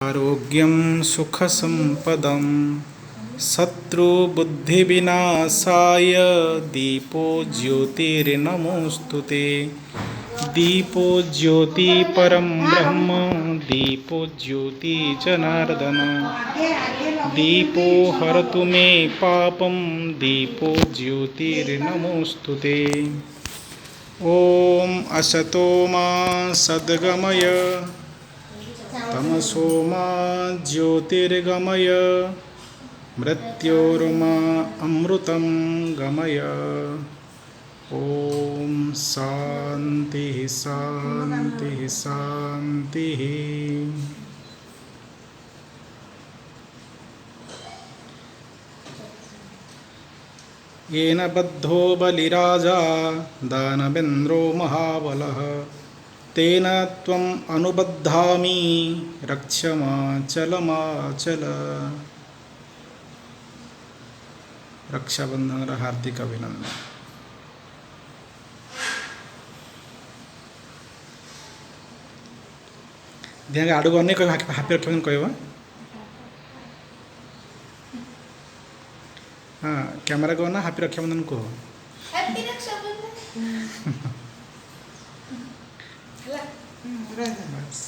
आरोग्यं सुखसम्पदं शत्रुबुद्धिविनाशाय दीपो ज्योतिर्नमोऽस्तु ते। दीपो ज्योति परं ब्रह्म दीपो ज्योति जनार्दन। दीपो हरतु मे पापं दीपो ज्योतिर्नमोऽस्तु ते। ॐ असतो मा सद्गमय तमसो मा ज्योतिर्गमय मृत्योर्मा अमृतं गमय। ॐ शान्तिः शान्तिः शान्तिः। येन बद्धो बलिराजा दानवेन्द्रो महाबलः तेन त्वम् अनुबध्नामि रक्षमाचल। रक्षाबंधन हार्दिक अभिनंदन। ध्यान आड़ू अनेक हापी रक्षाबंधन कह हाँ कैमरा कह ना हापी रक्षाबंधन कह। बस